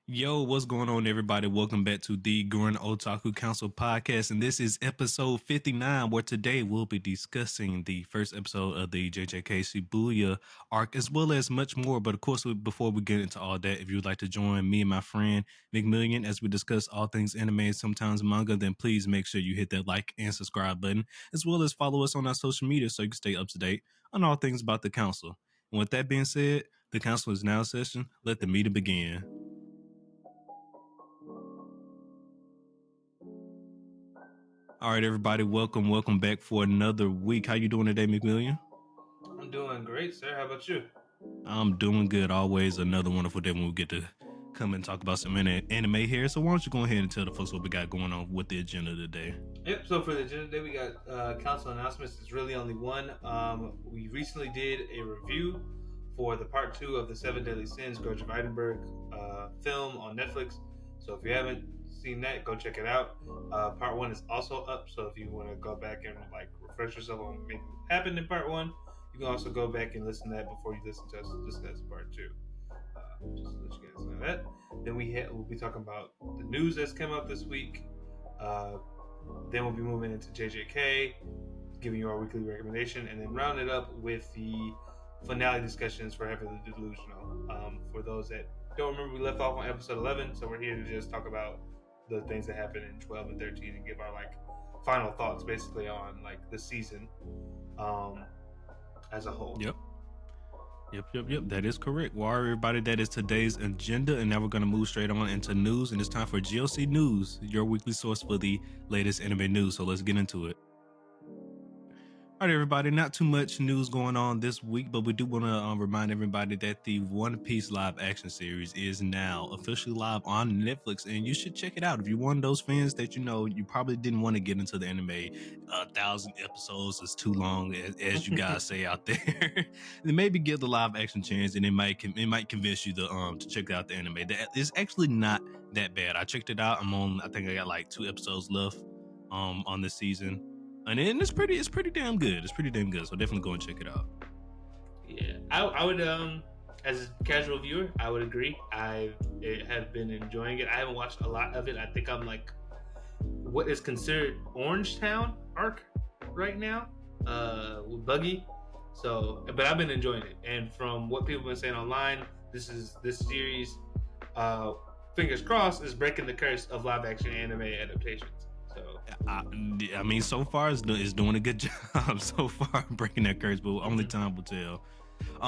Yo, what's going on, everybody? Welcome back to the Gurren Otaku Council podcast, and this is episode 59, where today we'll be discussing the first episode of the JJK Shibuya arc, as well as much more. But of course, before we get into all that, if you'd like to join me and my friend McMillian as we discuss all things anime and sometimes manga, then please make sure you hit that like and subscribe button, as well as follow us on our social media so you can stay up to date on all things about the council. And with that being said, the council is now in session. Let the meeting begin. All right, everybody, welcome back for another week. How you doing today, McMillian? I'm doing great, sir. How about you? I'm doing good. Always another wonderful day when we get to come and talk about some anime here. So why don't you go ahead and tell the folks what we got going on with the agenda today? Yep. So for the agenda today, we got council announcements. It's really only one. We recently did a review for the part 2 of the Seven Deadly Sins, Grudge of Edinburgh film on Netflix. So if you haven't seen that, go check it out. Part 1 is also up. So if you want to go back and refresh yourself on maybe what happened in part 1, you can also go back and listen to that before you listen to us discuss part 2. Just to let you guys know that. Then we'll be talking about the news that's come up this week. Then we'll be moving into JJK, giving you our weekly recommendation, and then round it up with the finale discussions for Heavenly Delusional. For those that don't remember, we left off on episode 11, so we're here to just talk about the things that happened in 12 and 13 and give our final thoughts basically on the season as a whole. Yep. That is correct. Well, everybody, that is today's agenda, and now we're going to move straight on into news, and it's time for GLC News, your weekly source for the latest anime news. So let's get into it. All right, everybody, not too much news going on this week, but we do want to remind everybody that the One Piece live action series is now officially live on Netflix, and you should check it out. If you're one of those fans that you probably didn't want to get into the anime, 1,000 episodes is too long, as you guys say out there. Then maybe give the live action chance, and it might convince you to check out the anime. It's actually not that bad. I checked it out. I think I got 2 episodes left on this season. And it's pretty damn good. It's pretty damn good. So definitely go and check it out. Yeah, I would as a casual viewer, I would agree. I have been enjoying it. I haven't watched a lot of it. I think I'm what is considered Orange Town arc right now, with Buggy. So, but I've been enjoying it. And from what people have been saying online, this series, fingers crossed, is breaking the curse of live action anime adaptations. So I mean, so far it's doing a good job so far breaking that curse, but only time will tell.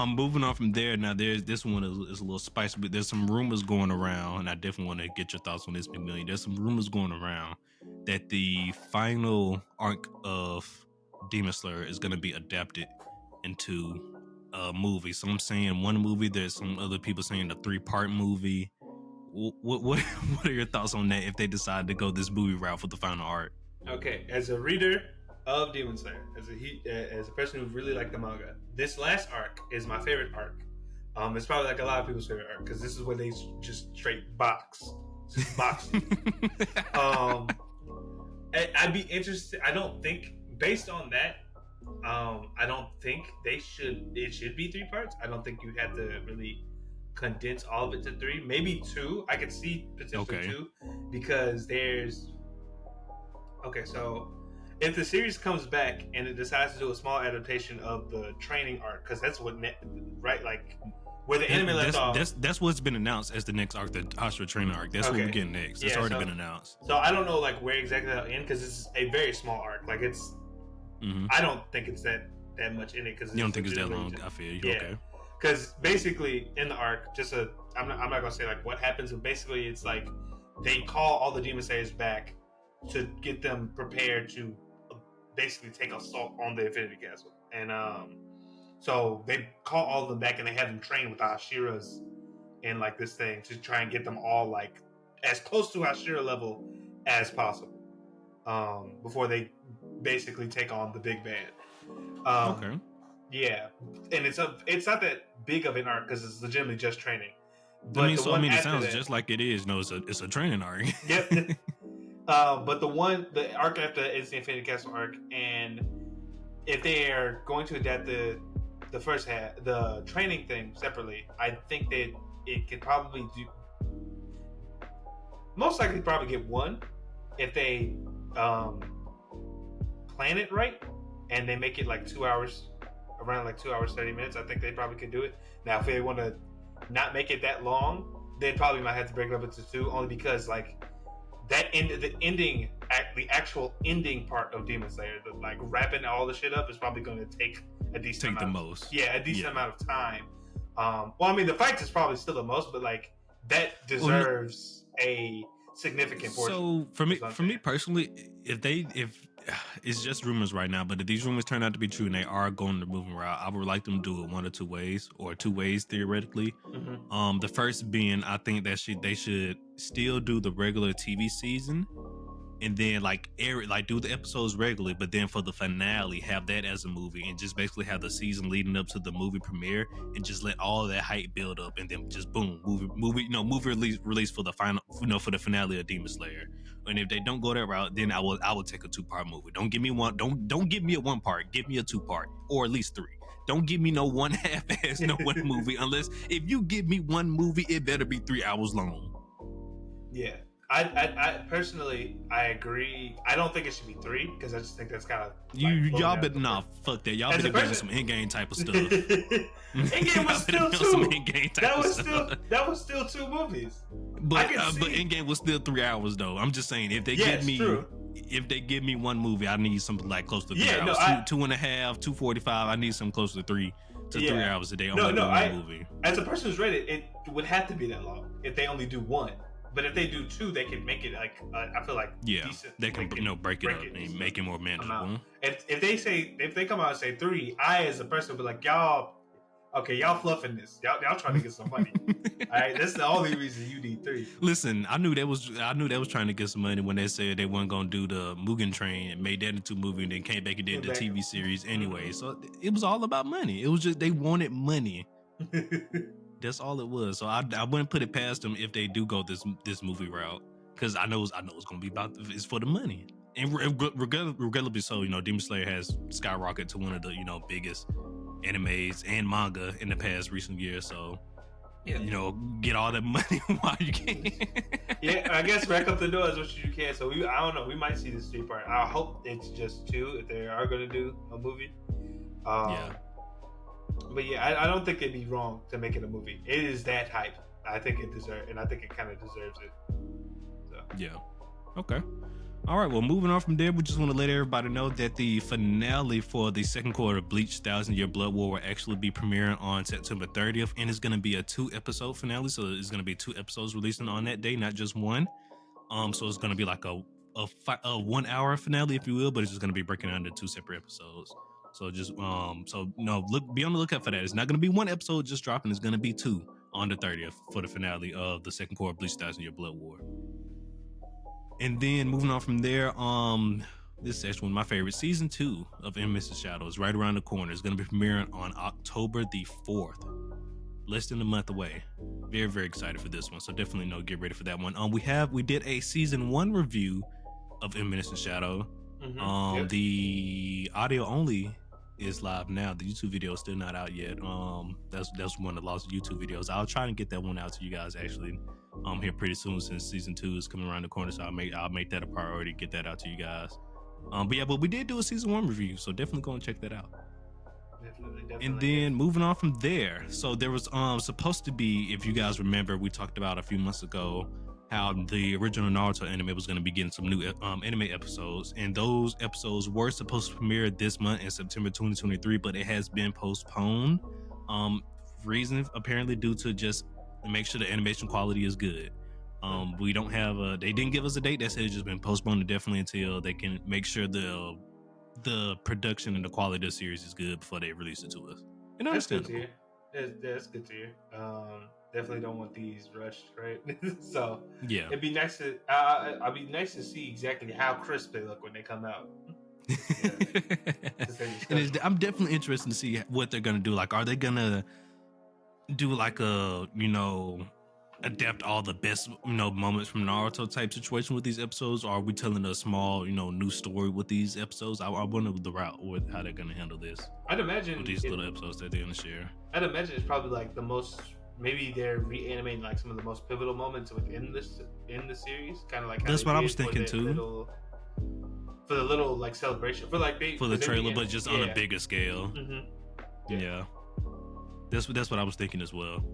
Moving on from there, now this one is a little spicy, but there's some rumors going around, and I definitely want to get your thoughts on this, McMillian. There's some rumors going around that the final arc of Demon Slayer is going to be adapted into a movie. So I'm saying one movie. There's some other people saying a 3-part movie. What are your thoughts on that if they decide to go this movie route for the final arc? Okay, as a reader of Demon Slayer, as a person who really liked the manga, this last arc is my favorite arc. It's probably a lot of people's favorite arc because this is where they just straight box. I'd be interested. I don't think based on that, I don't think it should be 3 parts. I don't think you had to really condense all of it to 3, maybe 2. I could see potentially 2 because so if the series comes back and it decides to do a small adaptation of the training arc, because that's what where the anime left off. That's what's been announced as the next arc, the Hashira training arc. That's what we're getting next. It's already been announced. So I don't know where exactly that'll end because this is a very small arc. I don't think it's that much in it because you don't think it's that long. I feel you. Yeah. Okay. Because basically in the arc, I'm not gonna say what happens, but basically it's they call all the Demon Slayers back to get them prepared to basically take assault on the Infinity Castle, and so they call all of them back and they have them train with the Hashiras and this thing to try and get them all as close to Hashira level as possible before they basically take on the big bad. Okay. Yeah, and it's not that big of an arc because it's legitimately just training. But it sounds just like it is. No, it's a training arc. Yep. But the arc after is the Infinity Castle arc, and if they are going to adapt the first half, the training thing separately, I think that it could probably most likely probably get one if they plan it right and they make it like 2 hours, around like 2 hours 30 minutes. I think they probably could do it. Now, if they want to not make it that long, they probably might have to break it up into two, only because like that the actual ending part of Demon Slayer, the like wrapping all the shit up, is probably going to take a decent amount. A decent amount of time. Well, I mean, the fights is probably still the most, but like that deserves a significant portion. So for me personally, if it's just rumors right now, but if these rumors turn out to be true and they are going the moving route, I would like them to do it one or two ways, or two ways theoretically. Mm-hmm. The first being, I think that they should still do the regular TV season, and then like do the episodes regularly, but then for the finale have that as a movie, and just basically have the season leading up to the movie premiere, and just let all that hype build up, and then just boom, movie release for the final, for the finale of Demon Slayer. And if they don't go that route, then I will take a 2-part movie. Don't give me one. Don't give me a 1-part. Give me a 2-part, or at least 3. Don't give me no one half-ass one movie. Unless if you give me one movie, it better be 3 hours long. Yeah. I personally, I agree. I don't think it should be 3, because I just think that's kind of y'all better fuck that. Y'all better give me some in-game type of stuff. In-game was still 2. Some in-game type that was still 2 movies. But in-game was still 3 hours though. I'm just saying, if they give me one movie, I need something like close to 3 hours. 2.5, 2:45. I need something close to 3 hours a day. One movie. As a person who's read it, it would have to be that long if they only do 1. But if they do 2, they can make it like I feel like decent. They can break it up and make it more manageable. If they come out and say 3, I as a person will be like, y'all fluffing this. Y'all trying to get some money. All right, that's the only reason you need 3. Listen, I knew they was trying to get some money when they said they weren't gonna do the Mugen Train and made that into a movie, and then came back and did the TV series anyway. So it was all about money. It was just they wanted money. That's all it was. So I wouldn't put it past them if they do go this movie route, because I know it's gonna be it's for the money. And regrettably so, Demon Slayer has skyrocketed to one of the biggest animes and manga in the past recent years. So get all that money while you can. Yeah, I guess rack up the door as much as you can. So I don't know. We might see this 3-part. I hope it's just 2 if they are gonna do a movie. But yeah, I don't think it'd be wrong to make it a movie. It is that hype. I think it deserves, and I think it kind of deserves it. So. Yeah. Okay. All right. Well, moving on from there, we just want to let everybody know that the finale for the second quarter of Bleach 1000-Year Blood War will actually be premiering on September 30th, and it's going to be a 2-episode finale. So it's going to be 2 episodes releasing on that day, not just 1. So it's going to be like a 1-hour finale, if you will, but it's just going to be breaking down into 2 separate episodes. So just be on the lookout for that. It's not going to be 1 episode just dropping. It's going to be 2 on the 30th for the finale of the second quarter of Bleach 1000-Year Blood War. And then moving on from there, this is actually one of my favorites. Season 2 of Mrs. Shadow is right around the corner. It's going to be premiering on October the 4th. Less than a month away. Very, very excited for this one. So definitely get ready for that one. We did a season 1 review of Mrs. Shadow. Mm-hmm. The audio only is live now. The YouTube video is still not out yet. That's one of the lost YouTube videos. I'll try and get that one out to you guys actually here pretty soon, since season 2 is coming around the corner. So I'll make that a priority, get that out to you guys. But we did do a season 1 review, so definitely go and check that out. Definitely. And then moving on from there, so there was supposed to be, if you guys remember, we talked about a few months ago how the original Naruto anime was going to be getting some new anime episodes, and those episodes were supposed to premiere this month in September 2023, but it has been postponed. Reason apparently due to just make sure the animation quality is good. We don't have they didn't give us a date. That said, it's just been postponed indefinitely until they can make sure the production and the quality of the series is good before they release it to us. And that's good to hear. That's good to hear. Definitely don't want these rushed, right? So yeah, it'd be nice to I'd be nice to see exactly how crisp they look when they come out. And I'm definitely interested to see what they're gonna do. Like, are they gonna do like a adapt all the best moments from Naruto type situation with these episodes, or are we telling a small new story with these episodes? I wonder the route with how they're gonna handle this. I'd imagine with these little episodes that they're gonna share. I'd imagine it's probably like the most maybe they're reanimating like some of the most pivotal moments within the series, kind of like how That's they what I did was thinking too. For the little like celebration for like For the trailer, but just on a bigger scale. Yeah. That's what I was thinking as well.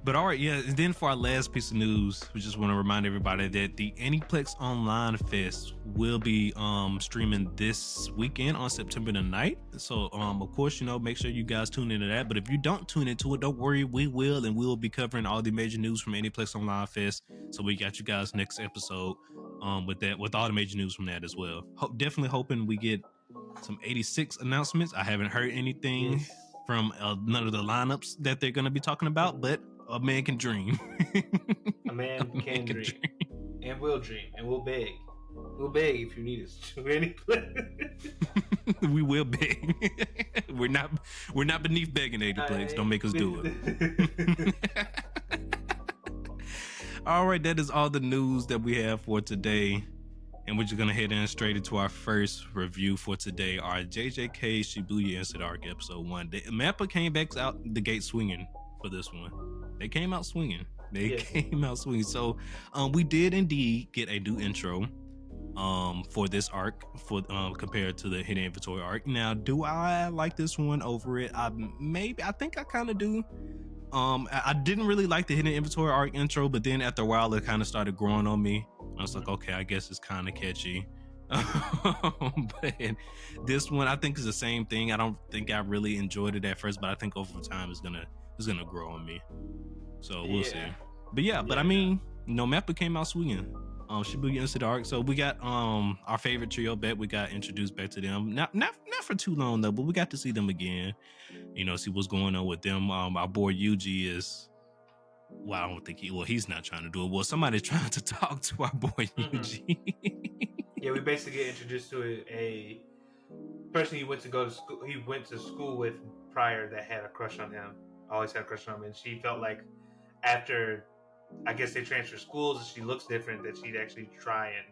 But all right, yeah. And then for our last piece of news, we just want to remind everybody that the Aniplex Online Fest will be streaming this weekend on September the 9th. So of course, make sure you guys tune into that. But if you don't tune into it, don't worry, we will, and we'll be covering all the major news from Aniplex Online Fest. So we got you guys next episode with all the major news from that as well. Definitely hoping we get some 86 announcements. I haven't heard anything from none of the lineups that they're going to be talking about, but a man can dream. A man can dream. And will dream. And we'll beg. We'll beg if you need us to any We will beg. We're not beneath begging, Aniplex. Don't make us do it. All right, that is all the news that we have for today. And we're just going to head in straight into our first review for today, our JJK Shibuya Incident Arc Episode 1. The Mappa came back out the gate swinging for this one. They came out swinging. So we did indeed get a new intro for this arc compared to the Hidden Inventory arc. Now, do I like this one over it? I think I kind of do. I didn't really like the Hidden Inventory arc intro, but then after a while it kind of started growing on me. I was like, okay, I guess it's kind of catchy. But this one I think is the same thing. I don't think I really enjoyed it at first, but I think over time it's gonna grow on me. So we'll see. But but I mean, Mappa came out swinging. Shibuya Incident Arc. So we got our favorite trio back. We got introduced back to them. Not for too long though, but we got to see them again. See what's going on with them. Our boy Yuji is. Well, I don't think he's not trying to do it. Well, somebody's trying to talk to our boy Yuji. Yeah, we basically get introduced to a person he went to school with prior that had a crush on him. Always had a crush on him, and she felt like after, I guess they transfer schools and she looks different, that she'd actually try and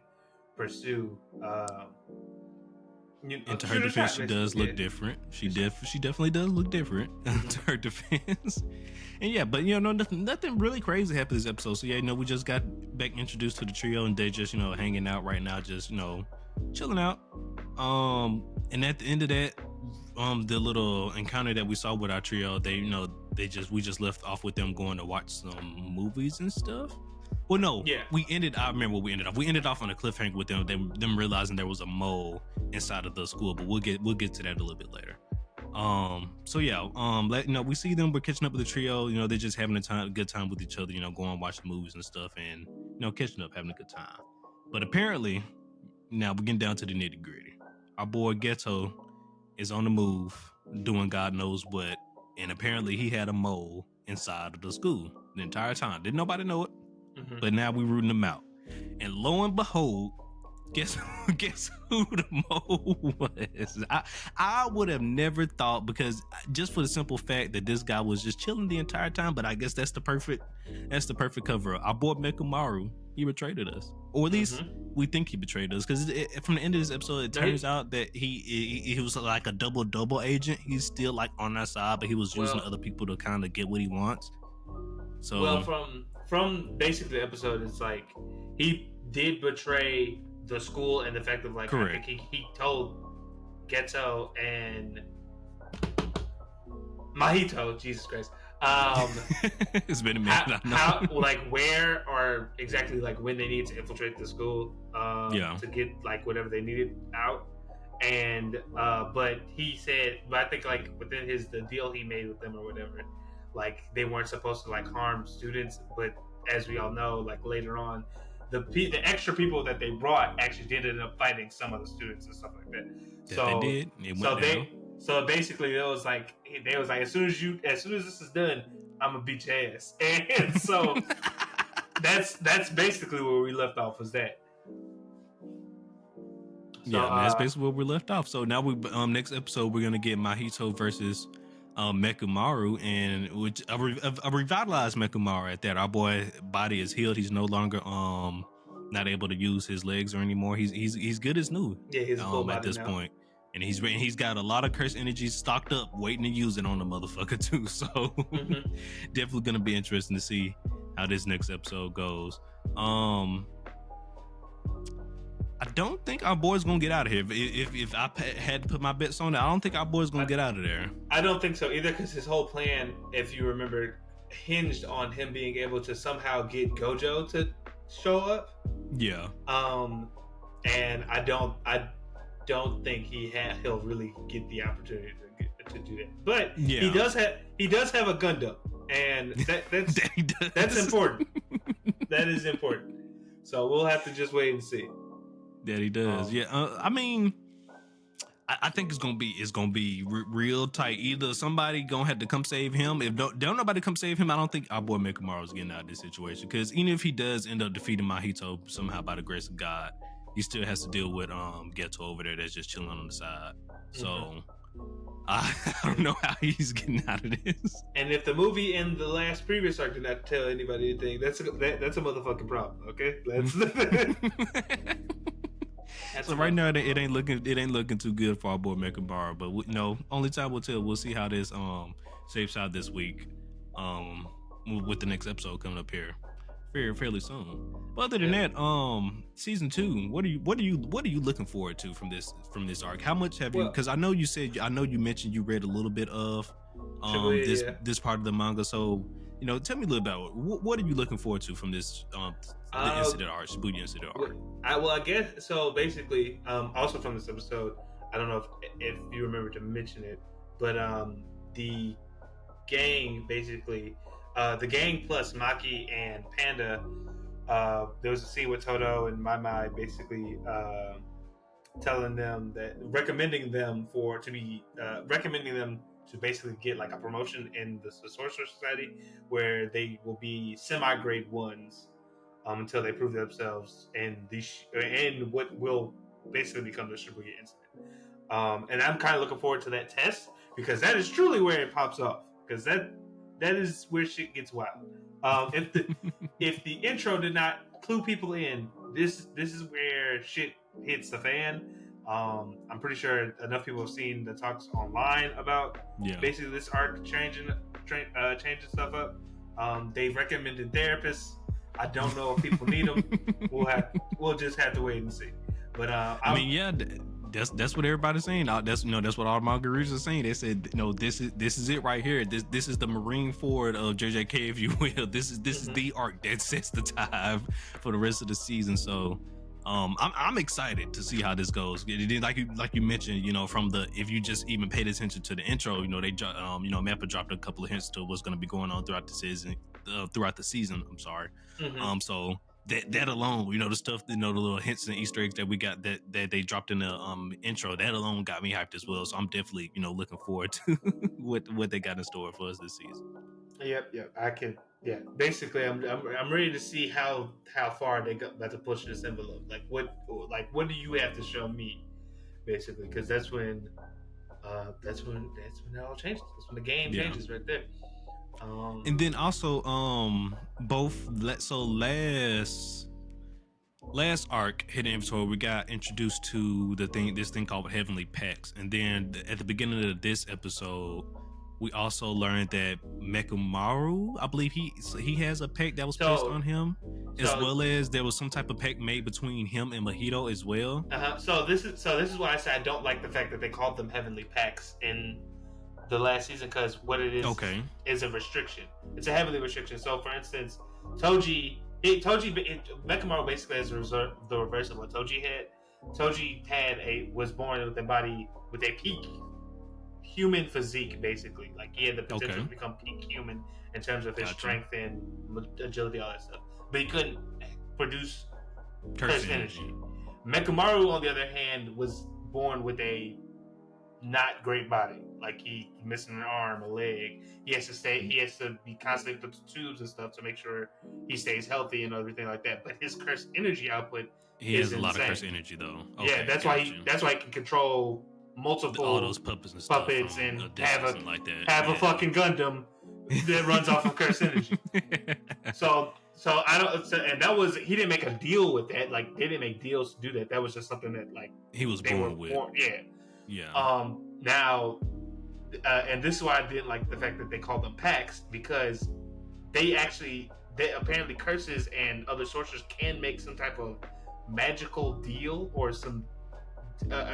pursue. To her defense, she does look different. She definitely does look different. To her defense, and but nothing really crazy happened this episode. So we just got back introduced to the trio, and they just hanging out right now, just chilling out. And at the end of that, the little encounter that we saw with our trio, we just left off with them going to watch some movies and stuff. Well, no, I remember what we ended off. We ended off on a cliffhanger with them realizing there was a mole inside of the school, but we'll get to that a little bit later. We see them. We're catching up with the trio. They're just having a good time with each other. Going watching movies and stuff, and catching up, having a good time. But apparently, now we're getting down to the nitty gritty. Our boy Geto is on the move, doing God knows what, and apparently he had a mole inside of the school the entire time. Didn't nobody know it. But now we rooting them out, and lo and behold, guess who the mole was? I would have never thought, because just for the simple fact that this guy was just chilling the entire time. But I guess that's the perfect cover up. Our boy Mechamaru, he betrayed us, or at least we think he betrayed us, because from the end of this episode, it turns out that he was like a double agent. He's still like on our side, but he was using other people to kind of get what he wants. So from basically the episode, it's like he did betray the school, and the fact of like, correct. I think he told Geto and MAHITO, Jesus Christ, it's been a minute. How where or exactly like when they need to infiltrate the school to get like whatever they needed out. And but he said, but I think like within the deal he made with them or whatever, like they weren't supposed to like harm students, but as we all know, like later on, the extra people that they brought actually did end up fighting some of the students and stuff like that. They did. So basically, they was like, as soon as this is done, I'm gonna beat your ass. And so that's basically where we left off, was that. So, that's basically where we left off. So now next episode we're gonna get MAHITO versus Mechamaru, and which a revitalized Mechamaru at that. Our boy body is healed. He's no longer not able to use his legs or anymore. He's good as new. Yeah, he's full body at this now. point. and he's got a lot of curse energy stocked up, waiting to use it on the motherfucker too. So definitely gonna be interesting to see how this next episode goes. I don't think our boy's gonna get out of here. If I had to put my bets on it, I don't think our boy's gonna get out of there. I don't think so either, because his whole plan, if you remember, hinged on him being able to somehow get Gojo to show up. Yeah. And I don't think he'll really get the opportunity to do that. But yeah, he does have a Gundam, and that's important. That is important. So we'll have to just wait and see. That he does. I mean, I think it's gonna be real tight. Either somebody gonna have to come save him. If don't nobody come save him, I don't think our boy Mechamaru's getting out of this situation. Because even if he does end up defeating MAHITO somehow by the grace of God, he still has to deal with Geto over there that's just chilling on the side. So I don't know how he's getting out of this. And if the movie in the previous arc did not tell anybody anything, that's a motherfucking problem. Okay, so right now it ain't looking too good for our boy Mechamaru, but only time will tell. We'll see how this shapes out this week with the next episode coming up here fairly soon. But other than that, season 2, what are you looking forward to from this arc? How much have you, because I know you mentioned you read a little bit of this part of the manga, so tell me a little about what are you looking forward to from this the Incident Arc, Shibuya Incident Arc. I guess so. Basically, also from this episode, I don't know if you remember to mention it, but the gang basically, the gang plus Maki and Panda, there was a scene with Todo and Mai basically telling them recommending them to basically get like a promotion in the Sorcerer Society, where they will be semi-grade ones until they prove themselves in what will basically become the Shibuya Incident. And I'm kind of looking forward to that test, because that is truly where it pops off. Because that is where shit gets wild. If the intro did not clue people in, this is where shit hits the fan. I'm pretty sure enough people have seen the talks online about basically this arc changing stuff up. They've recommended therapists. I don't know if people need them. We'll just have to wait and see. But that's what everybody's saying. That's what all manga readers are saying. They said, this is it right here. This is the Marine Ford of JJK, if you will. This is the arc that sets the tide for the rest of the season. So I'm excited to see how this goes. Like you mentioned, if you just even paid attention to the intro, they Mappa dropped a couple of hints to what's going to be going on throughout the season. I'm sorry. So that alone, the stuff, the little hints and Easter eggs that we got that they dropped in the intro, that alone got me hyped as well. So I'm definitely looking forward to what they got in store for us this season. Yep. I can. Yeah. Basically, I'm ready to see how far they got to push this envelope. Like what do you have to show me, basically? Because that's when it all changes. That's when the game changes right there. And then also last arc, Hidden Inventory, we got introduced to this thing called Heavenly Packs, and then at the beginning of this episode, we also learned that Mechamaru, I believe he has a pact that was placed on him, as well as there was some type of pact made between him and MAHITO as well. So this is why I say I don't like the fact that they called them Heavenly Packs in the last season, because what it is is a restriction. It's a heavily restriction. So for instance, Mechamaru basically has the reverse of what Toji had. Toji was born with a body with a peak human physique, basically. Like he had the potential to become peak human in terms of his strength and agility, all that stuff. But he couldn't produce curse energy. Mechamaru, on the other hand, was born with a not great body. Like he missing an arm, a leg. He has to be constantly put to tubes and stuff to make sure he stays healthy and everything like that. But his curse energy output is insane. A lot of curse energy though. That's why he can control multiple all those puppets and have a fucking Gundam that runs off of curse energy. So I don't. And that was, he didn't make a deal with that. Like they didn't make deals to do that. That was just something that like he was born with. Yeah. Yeah. Now, and this is why I didn't like the fact that they called them packs, because they apparently curses and other sorcerers can make some type of magical deal or something that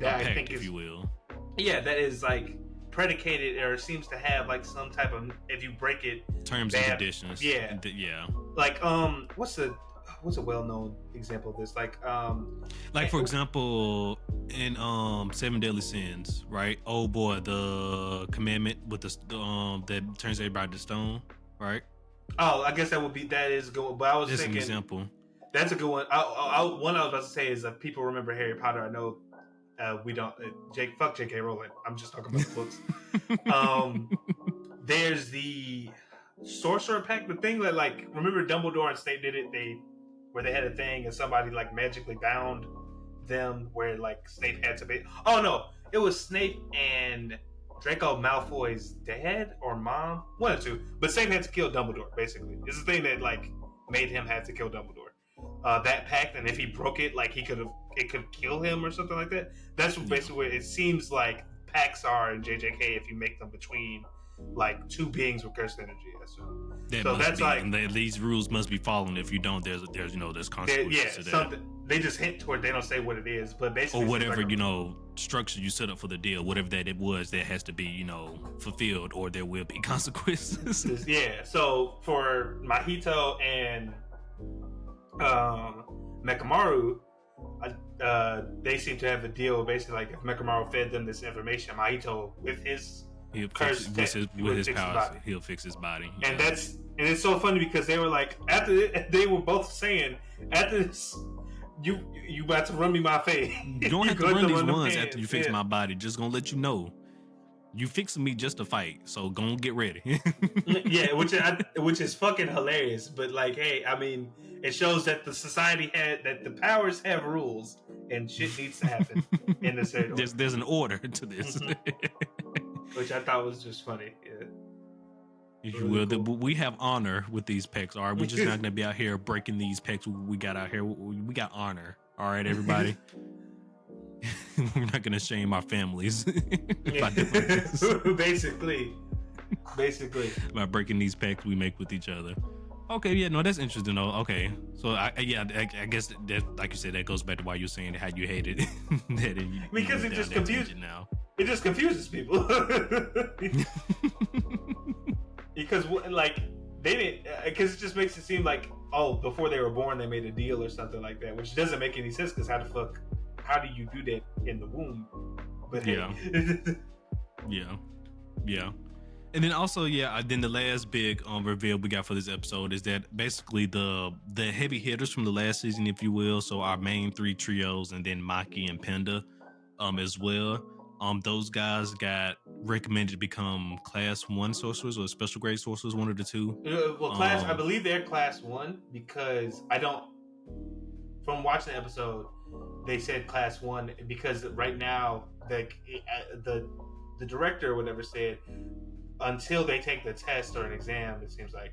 A I pact, think if is, you will. yeah, that is like predicated or seems to have like some type of, if you break it, Terms bad, and conditions. yeah, Yeah. like what's a well-known example of this, like for example, in Seven Deadly Sins, right? Oh boy, the commandment with the that turns everybody to stone, right? oh, I guess that is good, but I was That's thinking an example. that's a good one. One I was about to say is, people remember Harry Potter. I know we don't. Fuck J.K. Rowling. I'm just talking about the books. There's the Sorcerer Pact, the thing that, like, remember Dumbledore and Snape did it. Where they had a thing and somebody like magically bound them, where like Snape had to be. Oh no, it was Snape and Draco Malfoy's dad or mom, one or two. But Snape had to kill Dumbledore. Basically, it's the thing that like made him have to kill Dumbledore. That pact, and if he broke it, like it could kill him or something like that. That's basically what it seems like pacts are in JJK, if you make them between like two beings with cursed energy. That's be, like, and these rules must be followed. If you don't, there's consequences to that. Something they just hint toward. They don't say what it is, but basically, or whatever structure you set up for the deal, whatever that it was, that has to be fulfilled, or there will be consequences. Yeah. So for Mahito and Mechamaru, they seem to have a deal. Basically, like if Mechamaru fed them this information, Mahito with his powers, he'll fix his body. And it's so funny because they were like, they were both saying, after this, you about to run me my face. You don't have to run these ones after you fix my body. Just gonna let you know, you fixing me just to fight. So go get ready. Yeah, which is fucking hilarious. But like, hey, I mean, it shows that the society that the powers have rules and shit needs to happen in the certain order. There's an order to this. Which I thought was just funny. Yeah. If you will, cool. We have honor with these packs. All right, we're just not gonna be out here breaking these packs. We got out here. We got honor. All right, everybody. We're not gonna shame our families by doing this. Basically, by breaking these pacts we make with each other. Okay, yeah, no, that's interesting though. Okay, so I guess that, like you said, that goes back to why you're saying how you hate it. Because it just confuses. Now it just confuses people. Because like they didn't, because it just makes it seem like, oh, before they were born they made a deal or something like that, which doesn't make any sense. Because how do you do that in the womb? But yeah. Yeah. And then also, then the last big reveal we got for this episode is that basically the heavy hitters from the last season, if you will, so our main three trios, and then Maki and Panda as well, those guys got recommended to become class 1 sorcerers or special grade sorcerers, one of the two. I believe they're class 1, because from watching the episode, they said class 1 because right now the director or whatever said, until they take the test or an exam, it seems like,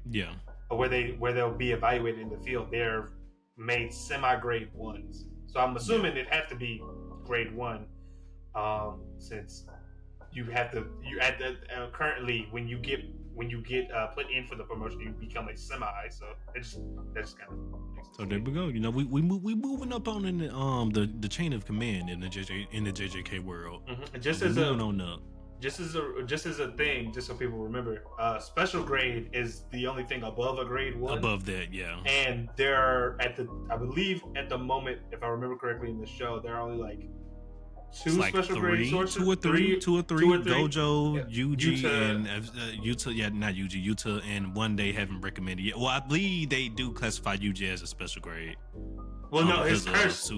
where they'll be evaluated in the field, they're made semi-grade 1s. So I'm assuming it'd have to be grade 1, since currently when you get put in for the promotion, you become a semi. So that's kind of. So there we go. We moving up on in the chain of command in the JJK world. Mm-hmm. Just as a thing, just so people remember, special grade is the only thing above a grade 1. Above that, yeah. And there are I believe at the moment, if I remember correctly in the show, there are only like 2 special grade sorcerers. 2 or 3. Gojo, Yuji, and Yuta. Not Yuji. Yuta, and one they haven't recommended yet. Well, I believe they do classify Yuji as a special grade. Well, no, his curse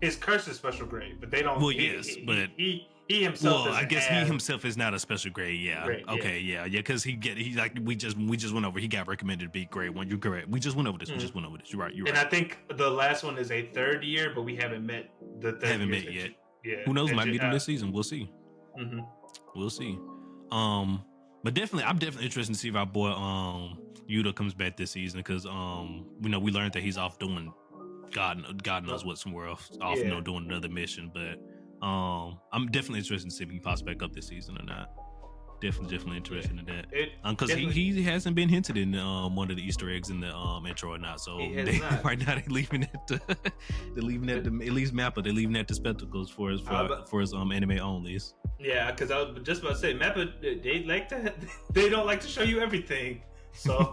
is special grade, but they don't. Well, yes, but he himself. Well, I guess he himself is not a special grade. Yeah. Grade, okay. Yeah. Because he like we just went over. He got recommended to be grade 1. You're correct. We just went over this. Mm-hmm. You're right. And I think the last one is a 3rd year, but we haven't met the 3rd. Haven't met yet. Yeah. Who knows? Might meet him this season. We'll see. Mm-hmm. We'll see. But definitely, I'm definitely interested to see if our boy Yuta comes back this season, because we learned that he's off doing God knows what somewhere else, off doing another mission. But I'm definitely interested to see if he pops back up this season or not. Definitely interested in that. Because he hasn't been hinted in one of the Easter eggs in the intro or not. So right now they're leaving it to at least Mappa. They're leaving that to spectacles for his anime onlys. Yeah, because I was just about to say Mappa, they don't like to show you everything. So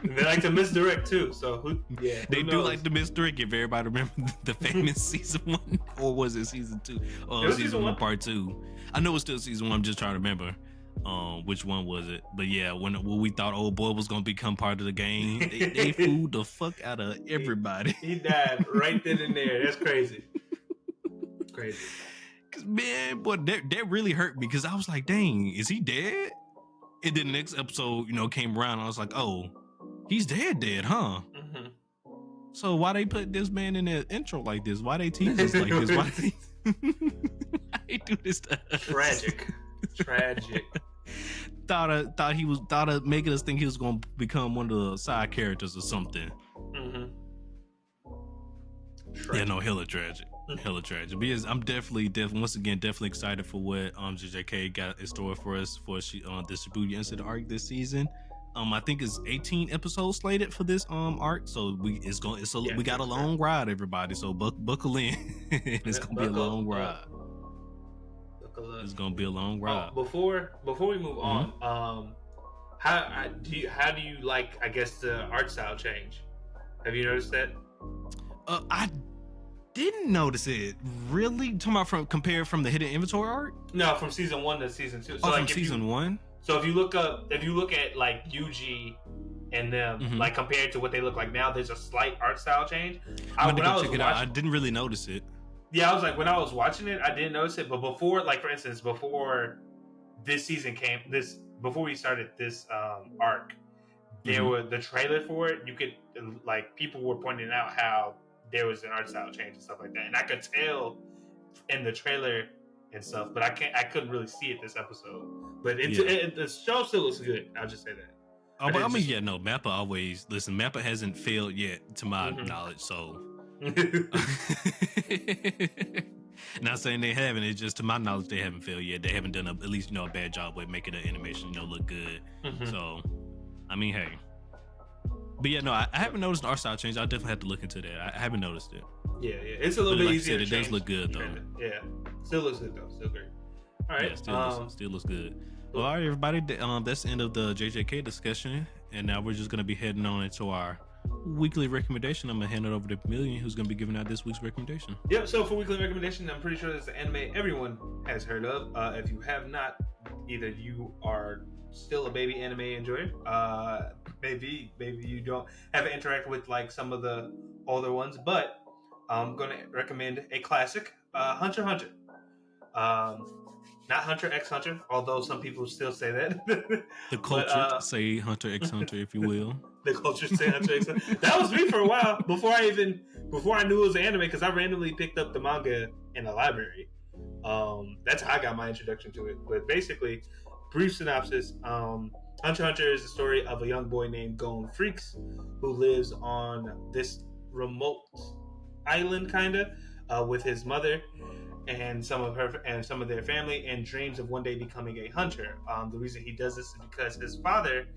they like to misdirect too. So they do like to misdirect. If everybody remember the famous season 1, or was it season 2? Season 1 part 2. I know it's still season 1. I'm just trying to remember which one was it. But yeah, when we thought old boy was gonna become part of the game, they fooled the fuck out of everybody. He died right then and there. That's crazy. Crazy. Cause man, boy, that really hurt me, because I was like, dang, is he dead? And then the next episode, came around, and I was like, oh, he's dead, huh? Mm-hmm. So why they put this man in the intro like this? Why they tease us like this? Why they do this to us? Tragic. Thought of making us think he was gonna become one of the side characters or something. Mm-hmm. Yeah, no, hella tragic. Because I'm definitely once again excited for what JJK got in store for us for the Shibuya Incident Arc this season. I think it's 18 episodes slated for this arc, so we got a long ride, everybody. So buckle in. It's gonna be a long ride. It's gonna be a long ride. Before we move on, how do you like, I guess, the art style change? Have you noticed that? I didn't notice it. Really? Talking about compared from the hidden inventory art? No, from season 1 to season 2. So from season 1? So if you look at like Yuji and them, like compared to what they look like now, there's a slight art style change. I didn't really notice it. Yeah, I was like, when I was watching it, I didn't notice it. But before, like for instance, before this season before we started this arc, there were the trailer for it. You could people were pointing out how there was an art style change and stuff like that, and I could tell in the trailer and stuff, but I couldn't really see it this episode. But the show still looks good. I'll just say that. Oh, but Mappa always listen. Mappa hasn't failed yet, to my knowledge. So, not saying they haven't. It's just to my knowledge they haven't failed yet. They haven't done at least a bad job with making the animation look good. So, I mean, hey. But yeah, no, I haven't noticed an art style change. I definitely have to look into that. I havened noticed it. Yeah, it's a little bit easier. It does look good though. Yeah, still looks good though. Still great. All right, still looks good. Well, all right, everybody. That's the end of the JJK discussion, and now we're just gonna be heading on into our weekly recommendation. I'm gonna hand it over to McMillian, who's gonna be giving out this week's recommendation. Yep. So for weekly recommendation, I'm pretty sure it's the anime everyone has heard of. If you have not, either you are still a baby anime enjoyer. Maybe you don't haven't interacted with like some of the older ones, but I'm gonna recommend a classic, Hunter x Hunter. Not Hunter x Hunter, although some people still say that. The culture say Hunter x Hunter, if you will. The culture say Hunter x Hunter. That was me for a while before I knew it was an anime, because I randomly picked up the manga in a library. That's how I got my introduction to it. But basically, brief synopsis. Hunter x Hunter is the story of a young boy named Gon Freaks who lives on this remote island, with his mother and some of their family, and dreams of one day becoming a hunter. The reason he does this is because his father,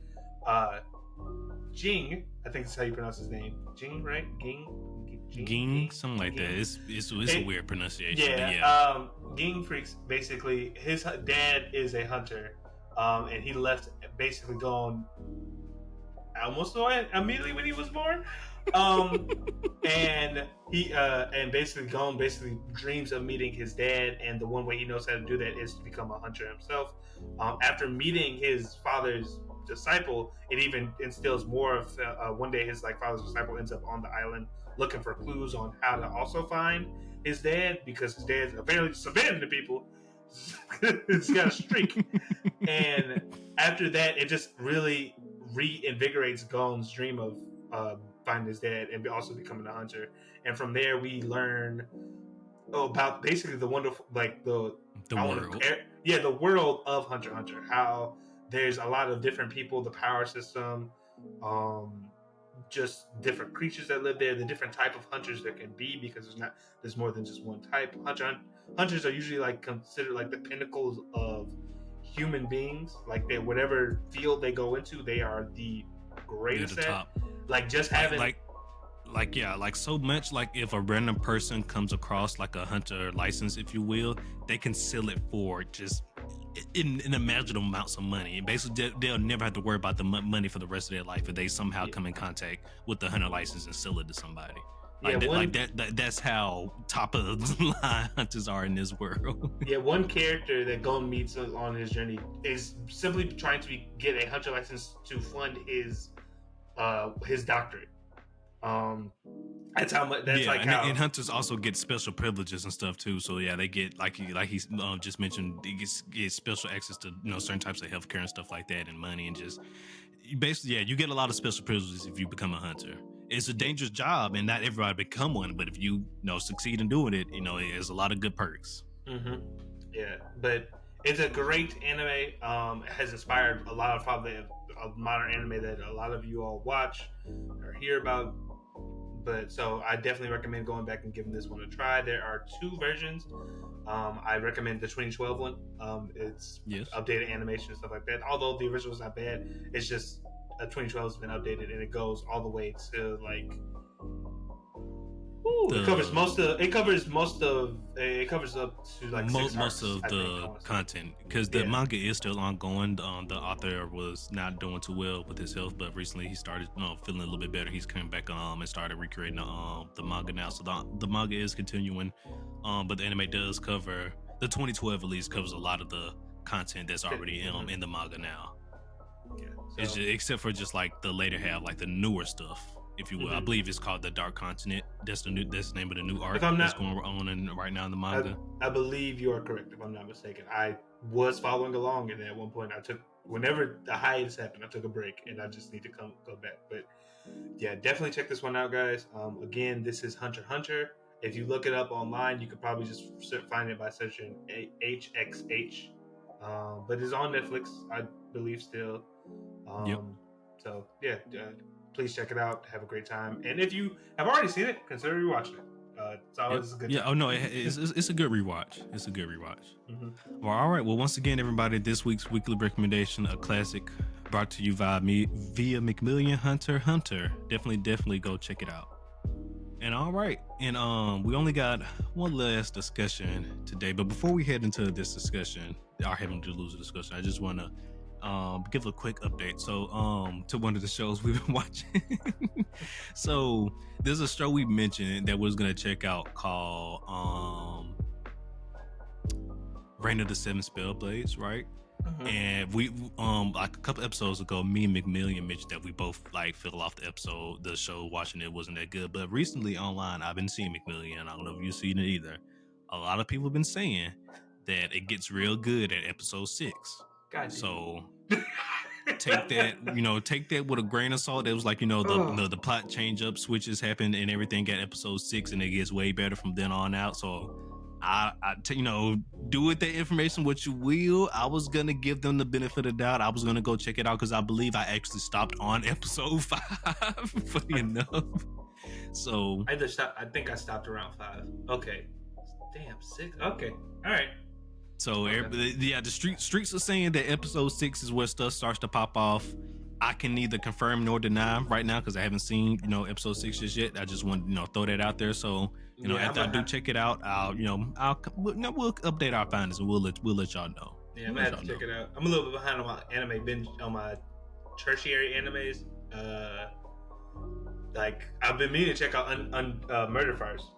Jing, I think that's how you pronounce his name. Jing, right? Ging, something like that. It's a weird pronunciation. Yeah. Ging Freaks, basically, his dad is a hunter, and he left basically gone almost immediately when he was born. And he basically dreams of meeting his dad, and the one way he knows how to do that is to become a hunter himself. After meeting his father's disciple, it even instills more of one day his father's disciple ends up on the island looking for clues on how to also find his dad, because his dad's apparently just abandoning people. He's got a streak. And after that, it just really reinvigorates Gon's dream of finding his dad and also becoming a hunter. And from there, we learn about basically the wonderful, the world. The world of Hunter x Hunter. How there's a lot of different people, the power system, just different creatures that live there, the different type of hunters there can be, because there's more than just one type. hunters are usually like considered like the pinnacles of human beings. Like they whatever field they go into, they are the greatest the at. top. Like just having like so much like if a random person comes across like a hunter license, if you will, they can sell it for just in imaginable amounts of money. Basically, they'll never have to worry about the money for the rest of their life if they somehow come in contact with the hunter license and sell it to somebody. That's how top of the line hunters are in this world. Yeah, one character that Gon meets on his journey is simply trying to get a hunter license to fund his doctorate. That's how much. That's and hunters also get special privileges and stuff too. So yeah, they get like he just mentioned, they get special access to certain types of healthcare and stuff like that, and money, and just basically you get a lot of special privileges if you become a hunter. It's a dangerous job, and not everybody become one. But if you succeed in doing it, there's a lot of good perks. Mm-hmm. Yeah, but it's a great anime. It has inspired a lot of probably a modern anime that a lot of you all watch or hear about. But so I definitely recommend going back and giving this one a try. There are 2 versions. I recommend the 2012 one. It's updated animation and stuff like that. Although the original is not bad, it's just 2012 has been updated and it goes all the way to like. It covers up to like most of the content, because the manga is still ongoing. The author was not doing too well with his health, but recently he started feeling a little bit better. He's coming back and started recreating the manga now. So the manga is continuing, but the anime does cover, the 2012 at least covers a lot of the content that's already in the manga now. Yeah, so. Except for just like the later half, like the newer stuff, if you will. I believe it's called the Dark Continent. That's the name of the new arc that's going on right now in the manga. I believe you are correct, if I'm not mistaken. I was following along, and at one point whenever the hiatus happened, I took a break, and I just need to go back. But yeah, definitely check this one out, guys. Again, this is Hunter x Hunter. If you look it up online, you could probably just find it by searching HXH. But it's on Netflix, I believe, still. So yeah, please check it out. Have a great time. And if you have already seen it, consider rewatching it. It's always a good time. Yeah, oh no, it's a good rewatch. It's a good rewatch. Mm-hmm. Well, all right. Well, once again, everybody, this week's weekly recommendation, a classic brought to you via McMillian, Hunter x Hunter. Definitely go check it out. And all right, and we only got one last discussion today, but before we head into this discussion, our Heavenly Delusion discussion, I just want to give a quick update. So to one of the shows we've been watching. So there's a show we mentioned that we was gonna check out called Reign of the Seven Spellblades, right? Mm-hmm. And we like a couple episodes ago, me and McMillian mentioned that we both like fell off the show watching it wasn't that good. But recently online, I've been seeing McMillian. I don't know if you've seen it either. A lot of people have been saying that it gets real good at episode 6. God, so take that with a grain of salt. It was like the plot change up, switches happened, and everything at episode 6, and it gets way better from then on out. So I do with that information what you will. I was gonna give them the benefit of the doubt. I was gonna go check it out because I believe I actually stopped on episode 5. Funny enough. So I think I stopped around 5. Okay. Damn, 6. Okay. All right. So the streets are saying that episode 6 is where stuff starts to pop off. I can neither confirm nor deny right now because I haven't seen episode 6 just yet. I just want to throw that out there. So after I do check it out, we'll update our findings and we'll let y'all know. Yeah, I'm gonna have to check it out. I'm a little bit behind on my anime binge on my tertiary animes. Like I've been meaning to check out Murder Fires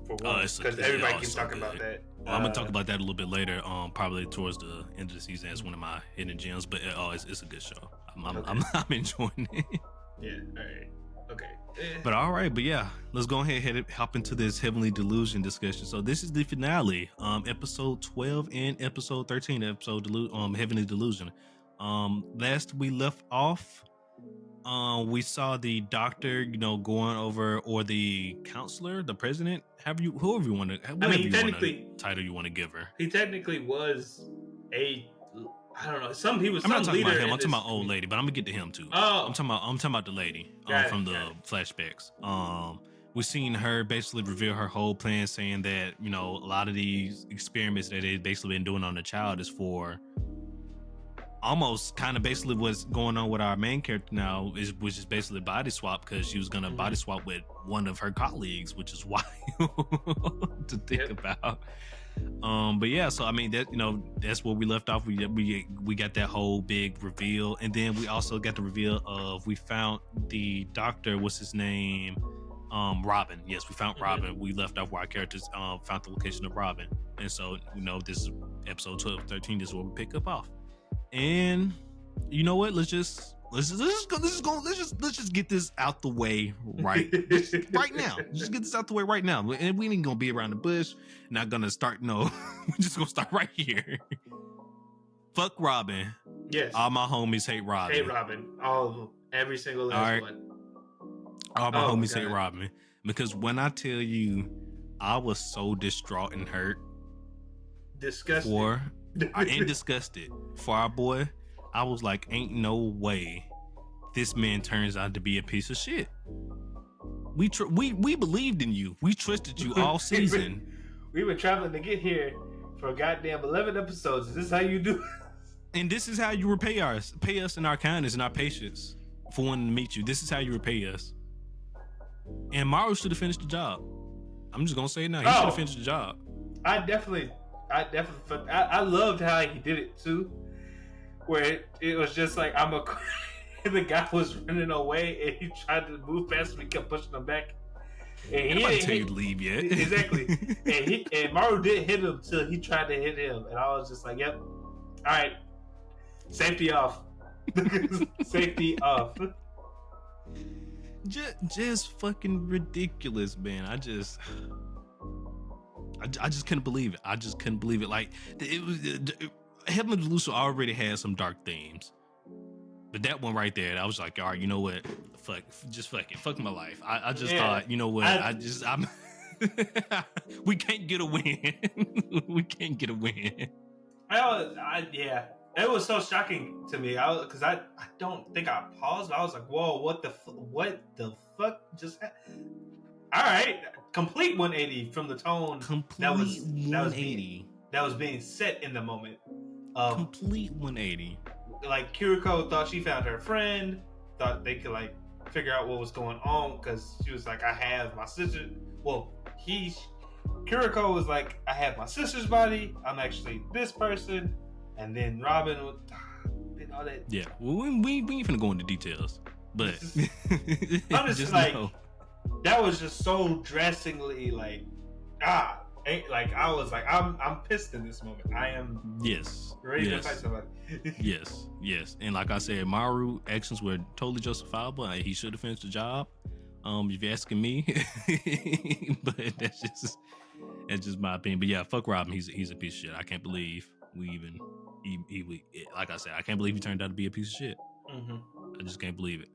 for one because everybody keeps talking about that. Well, I'm gonna talk about that a little bit later. Probably towards the end of the season as one of my hidden gems. But it's a good show. I'm enjoying it. Yeah. All right. Okay. But all right. But yeah, let's go ahead and hop into this Heavenly Delusion discussion. So this is the finale, episode 12 and episode 13, Heavenly Delusion. Last we left off, we saw the doctor, going over, or the counselor, the president, whoever you want to, title you want to give her. He technically was I don't know. I'm not talking about him. I'm talking about old lady, but I'm gonna get to him too. Oh, I'm talking about the lady from the flashbacks. we've seen her basically reveal her whole plan, saying that, you know, a lot of these experiments that they've basically been doing on the child is for almost kind of basically what's going on with our main character now, which is basically body swap, because she was gonna body swap with one of her colleagues, which is wild to think about. But yeah, so I mean, that, you know, that's where we left off. We got that whole big reveal, and then we also got the reveal of, we found the doctor. What's his name? Robin. Yes, we found Robin. We left off where our characters found the location of Robin, and so, you know, this is episode 12, 13. This is where we pick up off. And you know what? Let's just get this out the way right now. Just get this out the way right now. And we ain't gonna be around the bush. Not gonna start. No, we're just gonna start right here. Fuck Robin. Yes. All my homies hate Robin. Hate Robin. All of them. Every single last one. All my homies hate Robin. Because when I tell you, I was so distraught and hurt. Disgusted. And disgusted for our boy. I was like, ain't no way this man turns out to be a piece of shit. We believed in you. We trusted you all season. We've been traveling to get here for goddamn 11 episodes. Is this how you do it? And this is how you repay us. Pay us in our kindness and our patience for wanting to meet you. This is how you repay us. And Maru should have finished the job. I'm just gonna say it now. He should have finished the job. I loved how he did it too, where it was just like, the guy was running away and he tried to move fast, we kept pushing him back. And he didn't tell you to leave yet. Exactly. and Maru didn't hit him till he tried to hit him, and I was just like, yep, all right, safety off. Safety off. Just fucking ridiculous, man. I just couldn't believe it. I just couldn't believe it. Like, it was Heavenly Delusion already had some dark themes, but that one right there, I was like, all right, you know what? Fuck it. Fuck my life. I just thought, you know what? I'm we can't get a win. We can't get a win. Yeah. It was so shocking to me, because I don't think I paused. I was like, whoa, what the fuck just happened? All right, complete 180 from the tone that was being set in the moment. Complete 180. Like, Kiriko thought she found her friend, thought they could like figure out what was going on, because she was like, I have my sister. Well, Kiriko was like, I have my sister's body. I'm actually this person. And then Robin did all that. Yeah, well, we ain't finna go into details, but I'm just like, that was just so drastically like, I was like, I'm pissed in this moment. I am ready to fight somebody. yes. And like I said, Maru's actions were totally justifiable. He should have finished the job. If you're asking me, but that's just my opinion. But yeah, fuck Robin. He's a piece of shit. I can't believe like I said, I can't believe he turned out to be a piece of shit. I just can't believe it.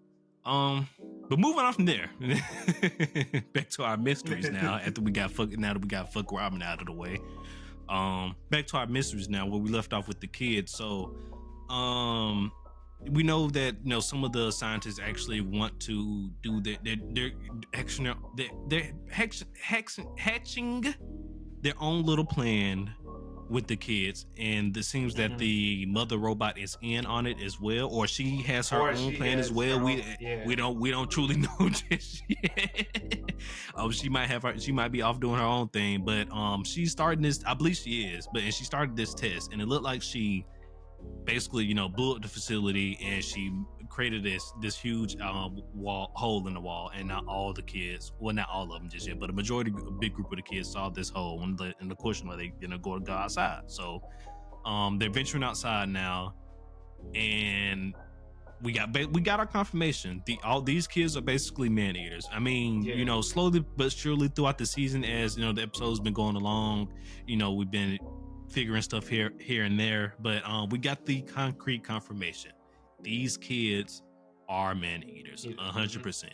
But moving on from there, back to our mysteries now. Now that we got fuck Robin out of the way, back to our mysteries now, where we left off with the kids. So, we know that, you know, some of the scientists actually want to do they're hatching their own little plan with the kids, and it seems that the mother robot is in on it as well, or she has her own plan as well. We don't truly know just yet. She might be off doing her own thing, but she's starting this. I believe she is, and she started this test, and it looked like she basically, you know, blew up the facility, and she created this huge hole in the wall, and not all the kids, well, not all of them just yet, but a big group of the kids saw this hole in the question where they go outside. So they're venturing outside now, and we got our confirmation. All these kids are basically man eaters. I mean, you know, slowly but surely throughout the season, as you know, the episode's been going along, you know, we've been figuring stuff here and there, but we got the concrete confirmation. These kids are man eaters, 100%.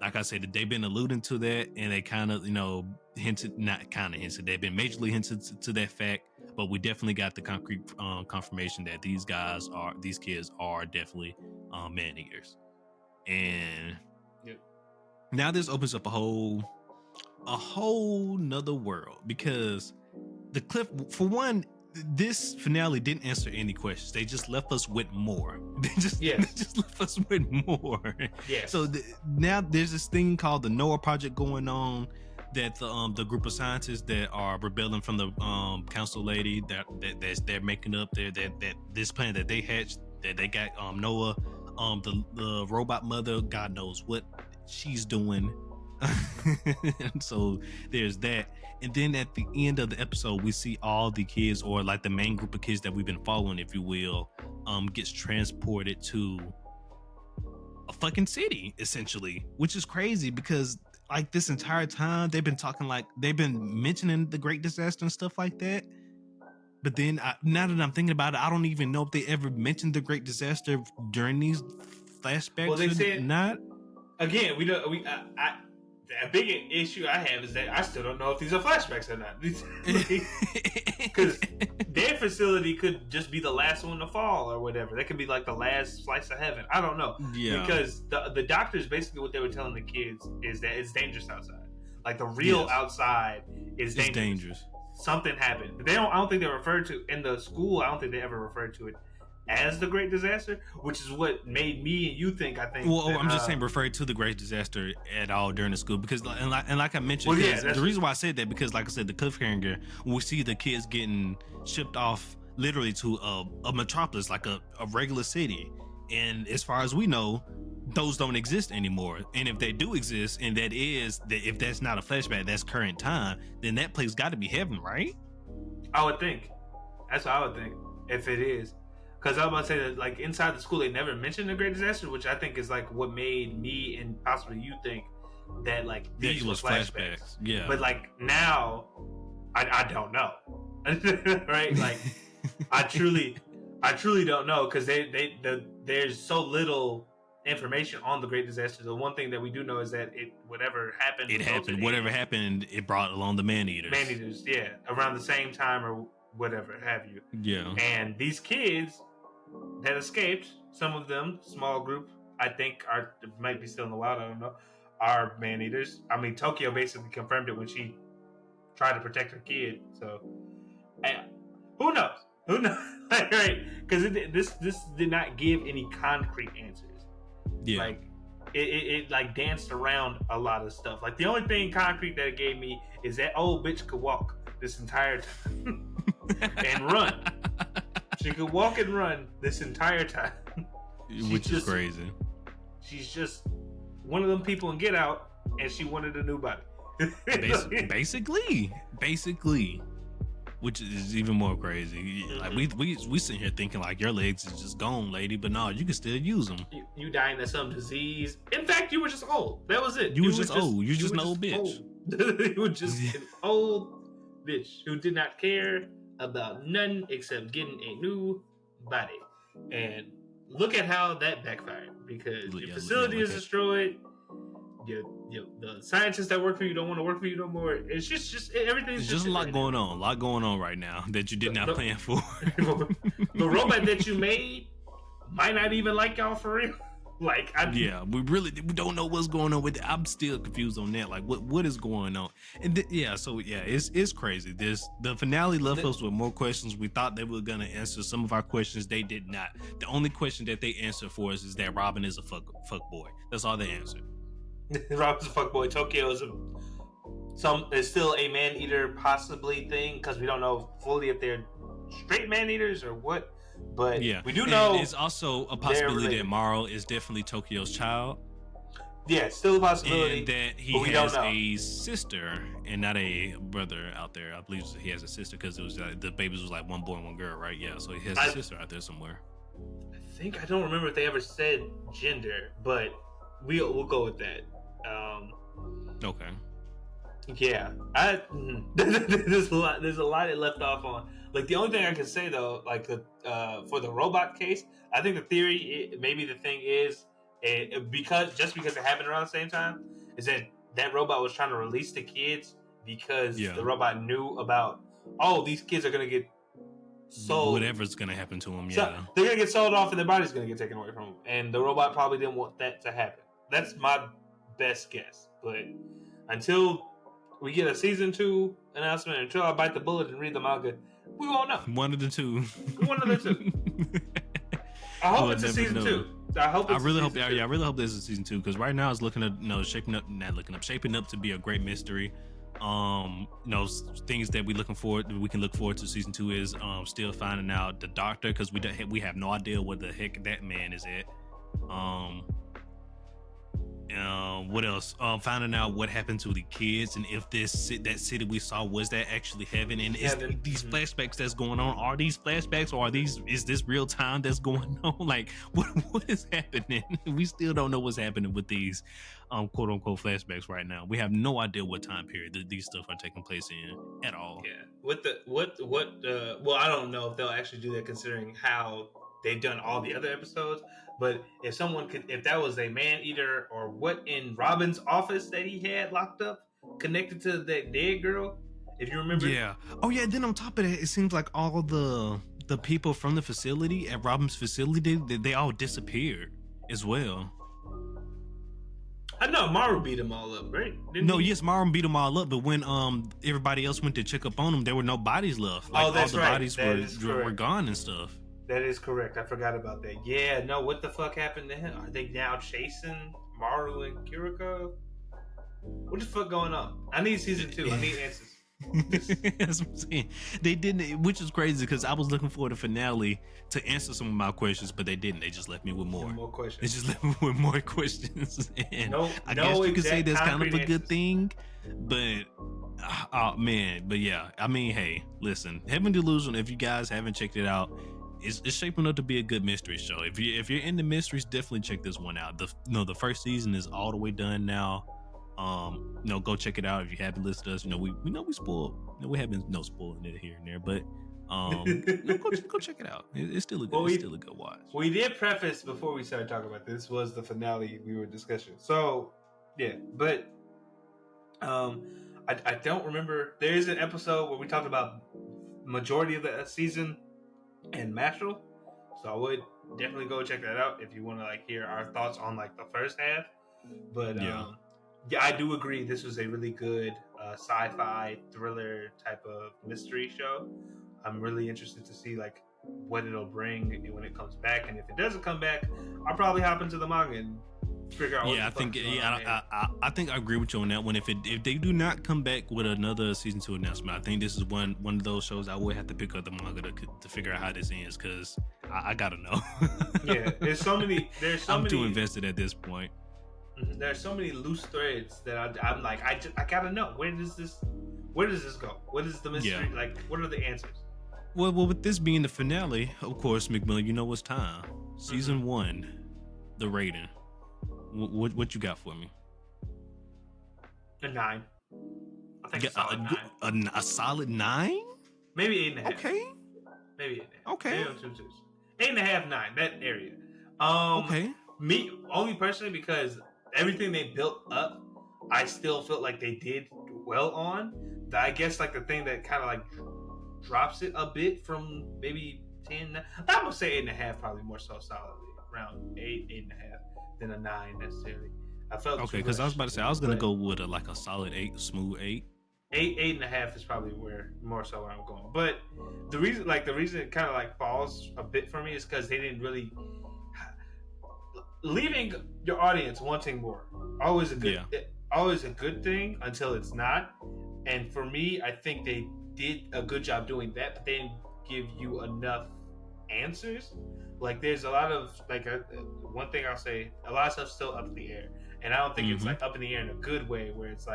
Like I said, they've been alluding to that, and they kind of, you know, they've been majorly hinted to that fact, but we definitely got the concrete confirmation that these kids are definitely man eaters. And Now this opens up a whole nother world, because the cliff, for one, this finale didn't answer any questions. They just left us with more. They just left us with more. Yes. So now there's this thing called the Noah Project going on, that the group of scientists that are rebelling from the council lady that they're making up there, that this plan that they hatched, that they got Noah, the robot mother, God knows what she's doing. And so there's that. And then at the end of the episode, we see all the kids, or like the main group of kids that we've been following, if you will, gets transported to a fucking city, essentially, which is crazy, because like this entire time they've been mentioning the Great Disaster and stuff like that. But then now that I'm thinking about it, I don't even know if they ever mentioned the Great Disaster during these flashbacks. Well, they said not. Again, we don't. A big issue I have is that I still don't know if these are flashbacks or not. Because their facility could just be the last one to fall or whatever. That could be like the last slice of heaven. I don't know. Yeah. Because the doctors, basically what they were telling the kids is that it's dangerous outside. Like the real outside is dangerous. It's dangerous. Something happened. But I don't think they referred to, in the school, I don't think they ever referred to it as the Great Disaster, which is what made me and you think. Well, I'm just saying, refer to the Great Disaster at all during the school, because and like I mentioned, the reason why I said that, because like I said, the cliffhanger, we see the kids getting shipped off literally to a metropolis, like a regular city, and as far as we know, those don't exist anymore. And if they do exist, and if that's not a flashback, that's current time, then that place got to be heaven, right? I would think. That's what I would think, if it is. Because I was about to say that, like, inside the school, they never mentioned the Great Disaster, which I think is like what made me and possibly you think that like these was flashbacks. Yeah. But like now, I don't know, right? Like, I truly don't know, because there's so little information on the Great Disaster. The one thing that we do know is that whatever happened. Whatever happened, it brought along the man-eaters. Man-eaters, yeah, around the same time or whatever have you. Yeah. And these kids that escaped, some of them, small group, I think might be still in the wild, I don't know, are man-eaters. I mean, Tokyo basically confirmed it when she tried to protect her kid. So, who knows? Right? Because this did not give any concrete answers. Yeah. Like, it like danced around a lot of stuff. Like, the only thing concrete that it gave me is that old bitch could walk this entire time and run. She could walk and run this entire time. Which is crazy. She's just one of them people in Get Out, and she wanted a new body. Basically. Which is even more crazy. Like, we sitting here thinking like your legs is just gone, lady, but no, you can still use them. You dying of some disease. In fact, you were just old. That was it. You were just old. You were just an old bitch. You were just an old bitch who did not care about nothing except getting a new body. And look at how that backfired, because your facility is destroyed. The scientists that work for you don't want to work for you no more. It's just everything's just a lot going on. A lot going on right now that you did not plan for. The robot that you made might not even like y'all for real. Like, we don't know what's going on with it. I'm still confused on that. Like, what is going on? And it's crazy. The finale left us with more questions. We thought they were gonna answer some of our questions. They did not. The only question that they answered for us is that Robin is a fuck boy. That's all they answered. Robin's a fuck boy. Tokyo is still a man eater possibly thing, because we don't know fully if they're straight man eaters or what. But we do know it's also a possibility that Maro is definitely Tokyo's child. Yeah, still a possibility. And that he has a sister and not a brother out there. I believe he has a sister, because it was the babies was like one boy and one girl, right? Yeah, so he has a sister out there somewhere. I don't remember if they ever said gender, but we'll go with that. Okay. Yeah, there's a lot it left off on. Like, the only thing I can say though, like for the robot case, I think the theory, maybe the thing is, because it happened around the same time, is that robot was trying to release the kids because the robot knew about, these kids are gonna get sold. Whatever's gonna happen to them, so they're gonna get sold off and their body's gonna get taken away from them, and the robot probably didn't want that to happen. That's my best guess. But until we get a season 2 announcement, until I bite the bullet and read the manga, we won't know. One of the two. One of the two. I hope it's a season 2. I really hope this is season 2, because right now it's shaping up to be a great mystery. Things that we can look forward to season 2 is still finding out the doctor, because we have no idea where the heck that man is at. What else? Finding out what happened to the kids, and if that city we saw, was that actually heaven? And is these flashbacks that's going on, are these flashbacks, or is this real time that's going on? Like, what is happening? We still don't know what's happening with these quote unquote flashbacks right now. We have no idea what time period these stuff are taking place in at all. Yeah. Well, I don't know if they'll actually do that, considering how they've done all the other episodes. But if that was a man eater, or what in Robin's office that he had locked up, connected to that dead girl, if you remember. Yeah. Oh yeah. Then on top of that, it seems like all the people from the facility at Robin's facility, they all disappeared as well. I know Maru beat them all up, right? Yes, Maru beat them all up, but when everybody else went to check up on them, there were no bodies left. Like, that's all the right. bodies were gone and stuff. That is correct. I forgot about that. Yeah, no, what the fuck happened to him? Are they now chasing Maru and Kiriko? What the fuck going on? I need season 2. I need answers. That's what I'm saying. They didn't, which is crazy, because I was looking for the finale to answer some of my questions, but they didn't. They just left me with more. More questions. They just left me with more questions. And I no guess you could say that's kind of a answers. good thing, but oh man, but yeah. I mean, hey, listen, Heavenly Delusion, if you guys haven't checked it out, it's shaping up to be a good mystery show. If you're into mysteries, definitely check this one out. The first season is all the way done now. Go check it out if you haven't listened to us. We spoiled. We haven't spoiling it here and there, but go check it out. It's still a good watch. We did preface before we started talking about this was the finale we were discussing. So yeah, but I don't remember. There is an episode where we talked about majority of the season and Mashal, so I would definitely go check that out if you want to hear our thoughts on the first half. But yeah, I do agree this was a really good sci-fi thriller type of mystery show. I'm really interested to see what it'll bring when it comes back, and if it doesn't come back, I'll probably hop into the manga and figure out. I think I agree with you on that one. If they do not come back with another season 2 announcement, I think this is one of those shows I would have to pick up the manga to figure out how this ends, because I gotta know. Yeah, I'm too invested at this point. There's so many loose threads that I'm like, I gotta know, where does this go? What is the mystery? Yeah. What are the answers? Well, with this being the finale, of course, McMillian, you know it's time. Season 1, the rating. What you got for me? A 9. I think a solid 9. A solid 9? Maybe 8.5. Okay. Maybe 8.5. Okay. Maybe 8.5, 9. That area. Okay. Me only personally, because everything they built up, I still felt like they did well on. I guess the thing that kind of drops it a bit from maybe 10. I'm gonna say 8.5, probably more so solidly around 8.5 than a 9 necessarily. I felt okay, because I was about to say I was gonna go with a solid 8, smooth 8. 8.5 is probably more so where I'm going. But the reason it kind of falls a bit for me is because they didn't really leaving your audience wanting more. Always a good thing until it's not. And for me, I think they did a good job doing that, but they didn't give you enough answers. There's a lot of one thing I'll say, a lot of stuff's still up in the air, and I don't think it's up in the air in a good way where it's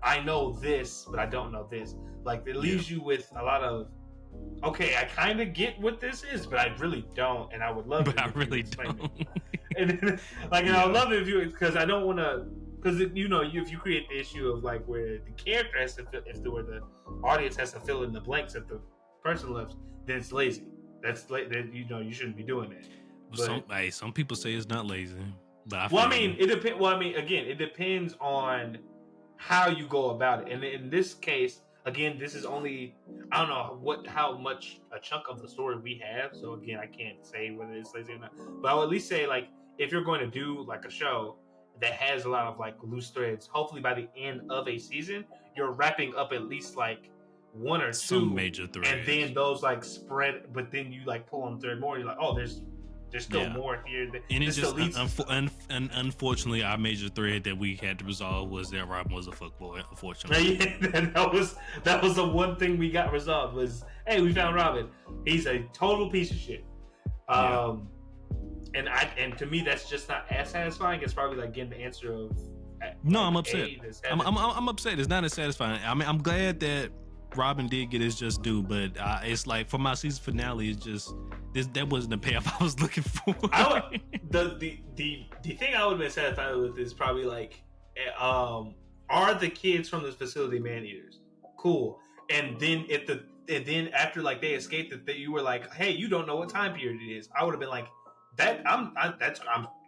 I know this but I don't know this. It leaves you with a lot of, okay, I kind of get what this is, but I really don't, and I would love it. But I really don't. And I would love it if you, because I don't want to, because if you create the issue of where the character has to fill, where the audience has to fill in the blanks that the person left, then it's lazy. That's you shouldn't be doing that. But, some people say it's not lazy, but it depends. Well, again, it depends on how you go about it, and in this case, again, this is only, I don't know how much a chunk of the story we have, so again, I can't say whether it's lazy or not. But I would at least say if you're going to do a show, that has a lot of like loose threads. Hopefully, by the end of a season, you're wrapping up at least like one or Some two, major threads. and then those like spread. But then you like pull on thread more. You're like, oh, there's still more here. And it just and unfortunately, our major thread that we had to resolve was that Robin was a fuckboy. Unfortunately, that was the one thing we got resolved. Was, hey, we found Robin. He's a total piece of shit. And to me, that's just not as satisfying. It's probably like getting the answer of. No, I'm upset. I'm upset. It's not as satisfying. I mean, I'm glad that Robin did get his just due, but it's like for my season finale, it's just that wasn't the payoff I was looking for. The thing I would have been satisfied with is probably like, are the kids from this facility man eaters? Cool. And then after like they escaped, that you were like, hey, you don't know what time period it is. I would have been like, I'm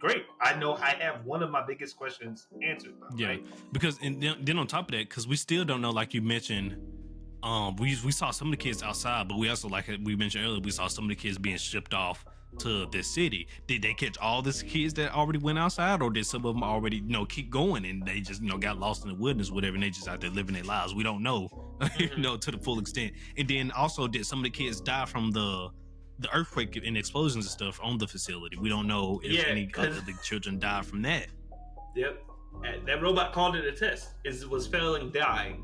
great. I know I have one of my biggest questions answered. Yeah, right? Because and then on top of that, because we still don't know, like you mentioned. We saw some of the kids outside, but we also, like we mentioned earlier, we saw some of the kids being shipped off to this city. Did they catch all these kids that already went outside, or did some of them already keep going and they just got lost in the wilderness, whatever, and they just out there living their lives? We don't know, to the full extent. And then also, did some of the kids die from the earthquake and explosions and stuff on the facility? We don't know if any of the children died from that. Yep. That robot called it a test. Was failing death.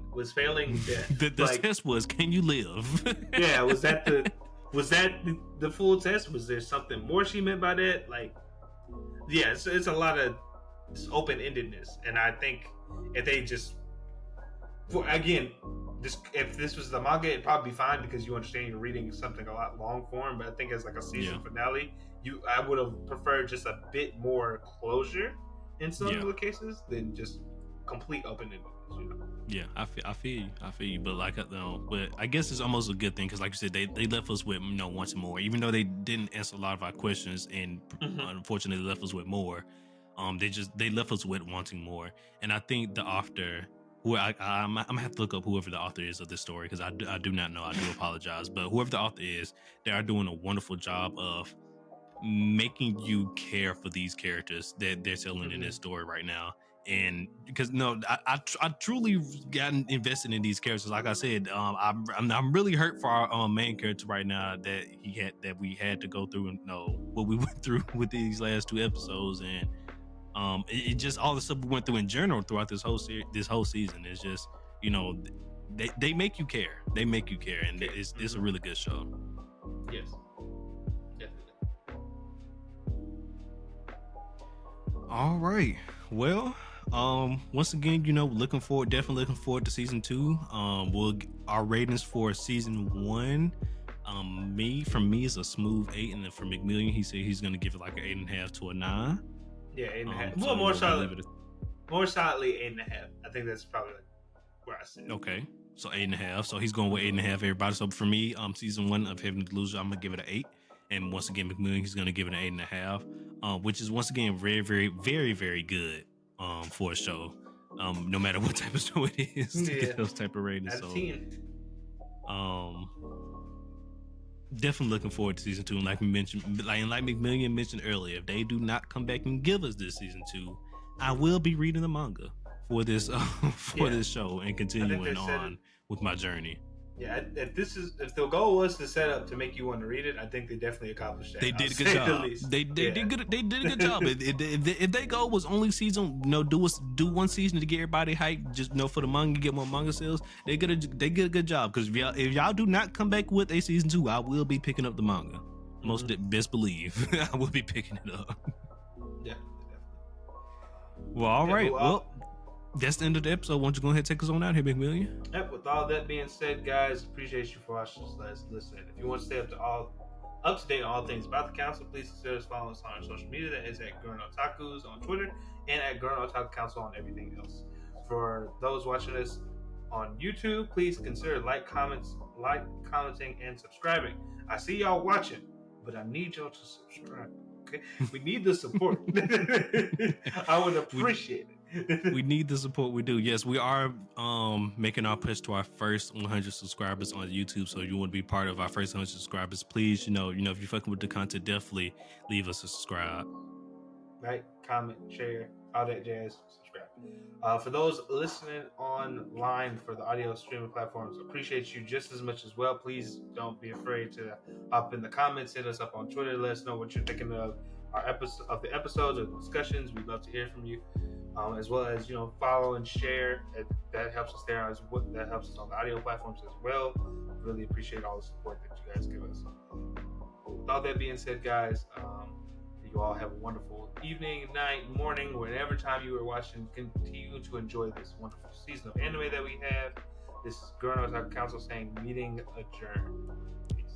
The test was, can you live? Yeah, was that the full test? Was there something more she meant by that? Like, yeah, it's a lot of open-endedness, and I think if they just, if this was the manga, it'd probably be fine because you understand you're reading something a lot long form. But I think as like a season finale, I would have preferred just a bit more closure in some of the cases than just complete open-endedness. Yeah, I feel you, but but I guess it's almost a good thing because, like you said, they left us with wanting more, even though they didn't answer a lot of our questions, and unfortunately left us with more. They left us with wanting more, and I think the author, who I'm gonna have to look up whoever the author is of this story because I do not know. I do apologize, but whoever the author is, they are doing a wonderful job of making you care for these characters that they're telling in this story right now. And because I truly gotten invested in these characters. Like I said, I'm really hurt for our main character right now that we had to go through and know what we went through with these last two episodes, and it just all the stuff we went through in general throughout this whole season is just they make you care. They make you care, and it's a really good show. Yes. All right. Well, once again, definitely looking forward to season 2. Our ratings for season 1, from me is a smooth 8, and then for McMillian, he said he's gonna give it like an 8.5 to a 9. Yeah, 8.5. Well, more solidly 8.5. I think that's probably like where I sit. Okay, so 8.5. So he's going with 8.5. Everybody. So for me, season 1 of Heavenly Delusion, I'm gonna give it an 8. And once again, McMillian, he's gonna give it an 8.5, which is once again very, very, very, very good for a show. No matter what type of show it is, to get those type of ratings. So, definitely looking forward to season 2. And like McMillian mentioned earlier, if they do not come back and give us this season 2, I will be reading the manga for this this show and continuing on with my journey. Yeah, if the goal was to set up to make you want to read it, I think they definitely accomplished that. They did a good job. They did a good job. If their goal was only season, do one season to get everybody hyped, just for the manga, get more manga sales, they get a good job. Because if y'all do not come back with a season 2, I will be picking up the manga. Most best believe I will be picking it up. Yeah, definitely. Well, all right. Well, that's the end of the episode. Why don't you go ahead and take us on out here, McMillian? Yep, with all that being said, guys, appreciate you for watching us. Listen, if you want to stay up to date on all things about the council, please consider following us on our social media. That is at Gurren Otaku's on Twitter and at Gurren Otaku Council on everything else. For those watching us on YouTube, please consider commenting, and subscribing. I see y'all watching, but I need y'all to subscribe. Okay, we need the support. I would appreciate it. We need the support. We do. Yes, we are making our push to our first 100 subscribers on YouTube. So if you want to be part of our first 100 subscribers, please, if you're fucking with the content, definitely leave us a subscribe. Right, comment, share, all that jazz, subscribe. For those listening online for the audio streaming platforms, appreciate you just as much as well. Please don't be afraid to hop in the comments, hit us up on Twitter, let us know what you're thinking of our episode, of the episodes or the discussions. We'd love to hear from you, as well as follow and share. That helps us there as well. That helps us on the audio platforms as well. Really appreciate all the support that you guys give us. With all that being said, guys, you all have a wonderful evening, night, morning, whenever time you are watching. Continue to enjoy this wonderful season of anime that we have. This is Gurren Otaku Council saying, meeting adjourned. Peace.